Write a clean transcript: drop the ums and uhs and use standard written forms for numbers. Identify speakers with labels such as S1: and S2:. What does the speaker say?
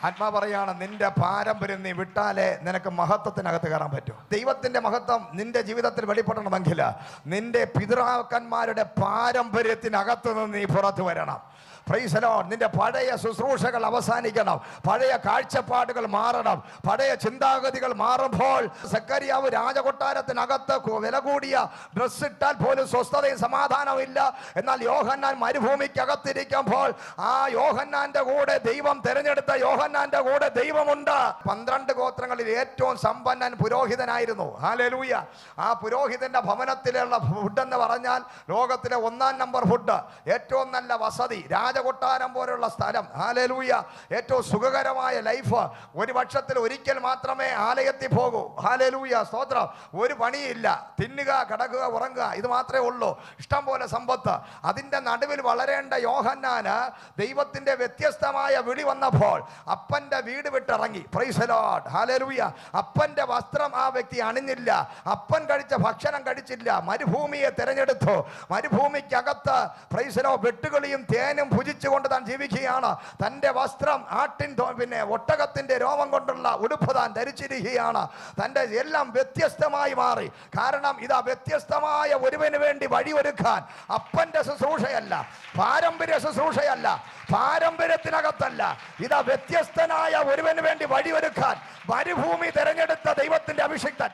S1: ആത്മാ പറയാണ്, നിന്റെ പാരമ്പര്യം നീ വിട്ടാലേ നിനക്ക് മഹത്വത്തിനകത്ത് കയറാൻ പറ്റൂ. ദൈവത്തിന്റെ മഹത്വം നിന്റെ ജീവിതത്തിൽ വെളിപ്പെടണമെങ്കിൽ നിന്റെ പിതൃക്കന്മാരുടെ പാരമ്പര്യത്തിനകത്ത് നിന്ന് നീ പുറത്തു വരണം. Price the Lord. നിന്റെ പഴയ ശുശ്രൂഷകൾ അവസാനിക്കണം, പഴയ കാഴ്ചപ്പാടുകൾ മാറണം, പഴയ ചിന്താഗതികൾ മാറുമ്പോൾ സക്കറിയാവ് രാജകൊട്ടാരത്തിനകത്ത് വില കൂടിയ ഡ്രസ് ഇട്ടാൽ പോലും സ്വസ്ഥതയും സമാധാനവും ഇല്ല. എന്നാൽ യോഹന്നാൻ മരുഭൂമിക്കകത്തിരിക്കുമ്പോൾ ആ യോഹന്നാന്റെ കൂടെ ദൈവം തിരഞ്ഞെടുത്ത യോഹന്നാന്റെ കൂടെ ദൈവമുണ്ട്. 12 ഗോത്രങ്ങളിൽ ഏറ്റവും സമ്പന്നൻ പുരോഹിതനായിരുന്നു. ഹല്ലേലൂയ. ആ പുരോഹിതന്റെ ഭവനത്തിലുള്ള ഫുഡ് എന്ന് പറഞ്ഞാൽ ലോകത്തിലെ 1-ാം നമ്പർ ഫുഡ്, ഏറ്റവും നല്ല വസതി, രാജകൊട്ടാരം പോലുള്ള സ്ഥലം. ഹല്ലേലൂയ. ഏറ്റവും സുഖകരമായ ലൈഫ്. ഒരു വർഷത്തിൽ ഒരിക്കൽ മാത്രമേ ആലയത്തിൽ പോകൂ. ഹല്ലേലൂയ, സ്തോത്രം. ഒരു പണിയില്ല, തിന്നുക, കിടക്കുക, ഉറങ്ങുക, ഇത് മാത്രമേ ഉള്ളൂ. ഇഷ്ടം പോലെ സമ്പത്ത്. അതിൻ്റെ നടുവിൽ വളരേണ്ട യോഹന്നാന് ദൈവത്തിൻ്റെ വ്യത്യസ്തമായ വിളി വന്നപ്പോൾ അപ്പൻ്റെ വീട് വിട്ടിറങ്ങി. Praise the Lord. ഹല്ലേലൂയ. അപ്പൻ്റെ വസ്ത്രം ആ വ്യക്തി അണിഞ്ഞില്ല, അപ്പൻ കഴിച്ച ഭക്ഷണം കഴിച്ചില്ല, മരുഭൂമിയെ തിരഞ്ഞെടുത്തു. മരുഭൂമിക്കകത്ത് പ്രൈസ് ദി ലോർഡ് വെട്ടുകളിയും തേനും ഭുജിച്ചുകൊണ്ട് താൻ ജീവിക്കുകയാണ്. തൻ്റെ വസ്ത്രം ഒട്ടകത്തിൻ്റെ രോമം കൊണ്ടുള്ള ഉടുപ്പ് താൻ ധരിച്ചിരിക്കുകയാണ്. തൻ്റെ എല്ലാം വ്യത്യസ്തമായി മാറി. കാരണം ഇതാ വ്യത്യസ്തമായ ഒരുവന് വേണ്ടി വഴിയൊരുക്കാൻ അപ്പൻ്റെ ശുശ്രൂഷയല്ല, പാരമ്പര്യ ശുശ്രൂഷയല്ല, പാരമ്പര്യത്തിനകത്തല്ല, ഇതാ വ്യത്യസ്തനായ ഒരുവന് വേണ്ടി വഴിയൊരുക്കാൻ മരുഭൂമി തിരഞ്ഞെടുത്ത ദൈവത്തിൻ്റെ അഭിഷിക്തൻ.